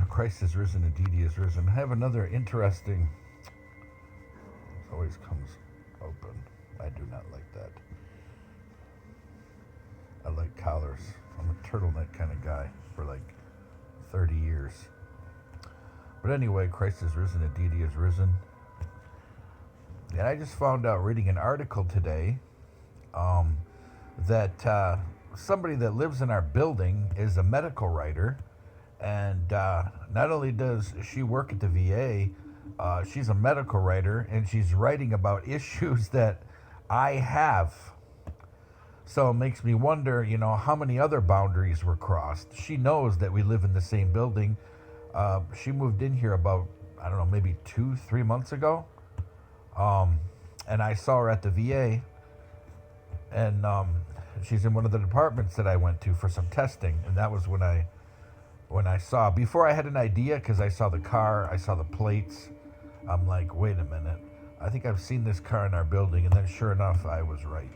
Christ is risen, indeed he is risen. I have another interesting. It always comes open. I do not like that. I like collars. I'm a turtleneck kind of guy for like 30 years. But anyway, Christ is risen, indeed he is risen. And I just found out reading an article today um, that somebody that lives in our building is a medical writer. And not only does she work at the VA, she's a medical writer and she's writing about issues that I have. So it makes me wonder, how many other boundaries were crossed. She knows that we live in the same building. She moved in here about, I don't know, maybe 2-3 months ago. Um, and I saw her at the VA, and she's in one of the departments that I went to for some testing. And that was when I saw, before I had an idea, because I saw the car, I saw the plates. I'm like, wait a minute. I think I've seen this car in our building. And then sure enough, I was right.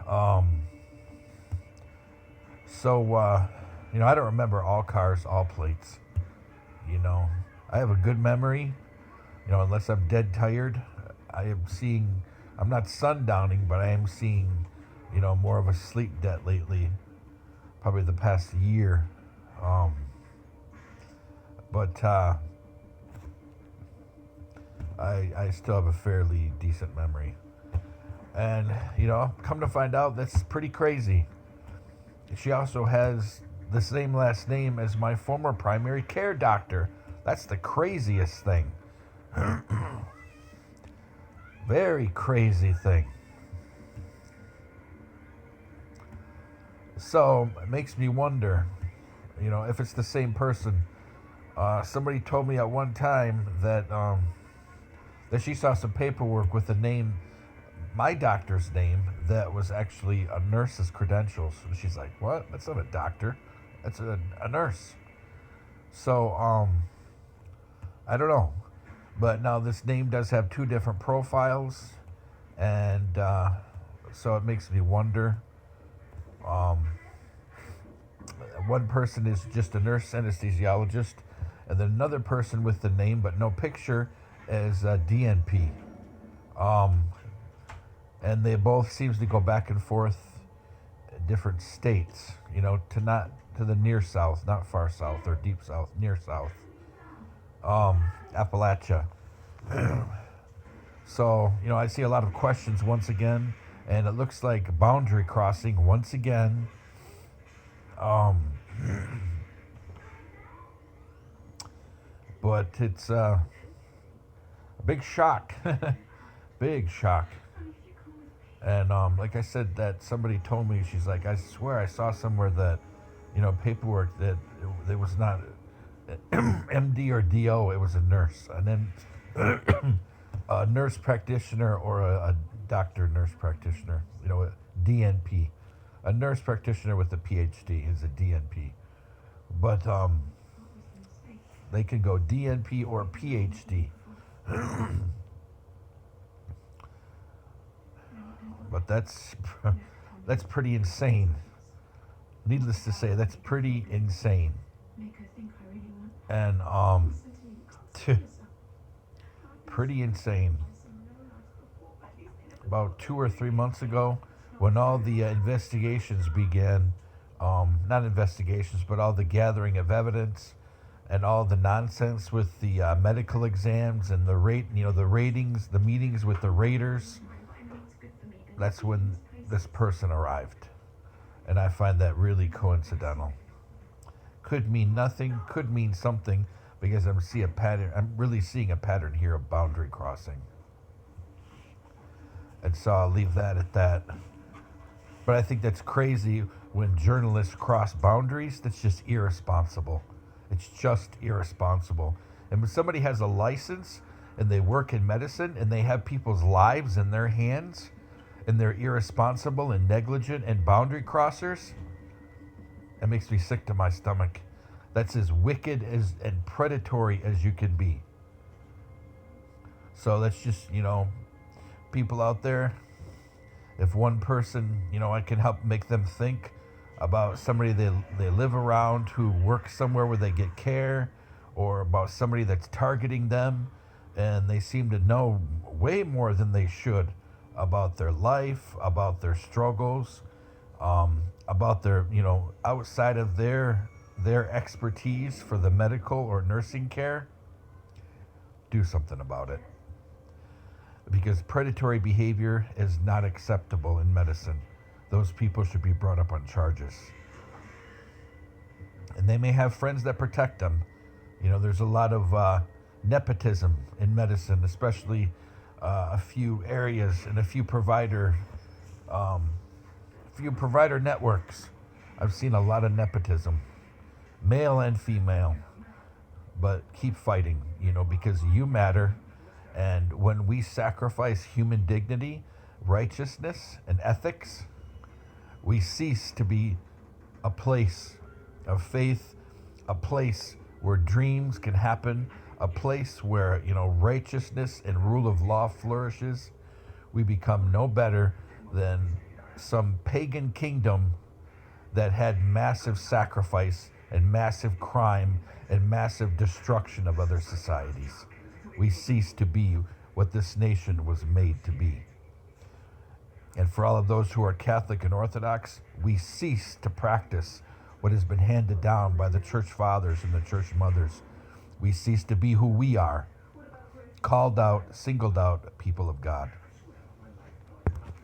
Um, so, I don't remember all cars, all plates. I have a good memory, unless I'm dead tired. I'm not sundowning, but I am seeing, more of a sleep debt lately, probably the past year. Um, but I still have a fairly decent memory. And, come to find out, that's pretty crazy. She also has the same last name as my former primary care doctor. That's the craziest thing. Very crazy thing. So it makes me wonder, if it's the same person. Somebody told me at one time that she saw some paperwork with the name, my doctor's name, that was actually a nurse's credentials. And she's like, "What? That's not a doctor. That's a nurse." So, I don't know. But now this name does have two different profiles. And so it makes me wonder. Um, One person is just a nurse anesthesiologist, and then another person with the name but no picture is DNP. Um, and they both seems to go back and forth in different states, to the near south, not far south or deep south, near south, Appalachia. So, I see a lot of questions once again, and it looks like boundary crossing once again. Um, but it's a big shock, big shock. And like I said, that somebody told me, she's like, I swear I saw somewhere that, paperwork that it was not MD or DO, it was a nurse. And then a nurse practitioner or a doctor nurse practitioner, a DNP. A nurse practitioner with a PhD is a DNP. But they can go DNP or PhD. But that's pretty insane. Needless to say, that's pretty insane. And pretty insane. About 2 or 3 months ago, when all the investigations began, not investigations, but all the gathering of evidence and all the nonsense with the medical exams and the ratings, the meetings with the raters, that's when this person arrived. And I find that really coincidental. Could mean nothing, could mean something, because I'm really seeing a pattern here of boundary crossing. And so I'll leave that at that. But I think that's crazy when journalists cross boundaries. That's just irresponsible. It's just irresponsible. And when somebody has a license and they work in medicine and they have people's lives in their hands and they're irresponsible and negligent and boundary crossers, it makes me sick to my stomach. That's as wicked and predatory as you can be. So that's just, people out there, if one person, I can help make them think, about somebody they live around who works somewhere where they get care, or about somebody that's targeting them, and they seem to know way more than they should about their life, about their struggles, about their, outside of their expertise for the medical or nursing care. Do something about it. Because predatory behavior is not acceptable in medicine. Those people should be brought up on charges. And they may have friends that protect them. There's a lot of nepotism in medicine, especially a few areas and a few provider networks. I've seen a lot of nepotism, male and female. But keep fighting, because you matter. And when we sacrifice human dignity, righteousness, and ethics, we cease to be a place of faith, a place where dreams can happen, a place where, righteousness and rule of law flourishes. We become no better than some pagan kingdom that had massive sacrifice and massive crime and massive destruction of other societies. We cease to be what this nation was made to be. And for all of those who are Catholic and Orthodox, we cease to practice what has been handed down by the church fathers and the church mothers. We cease to be who we are, called out, singled out people of God.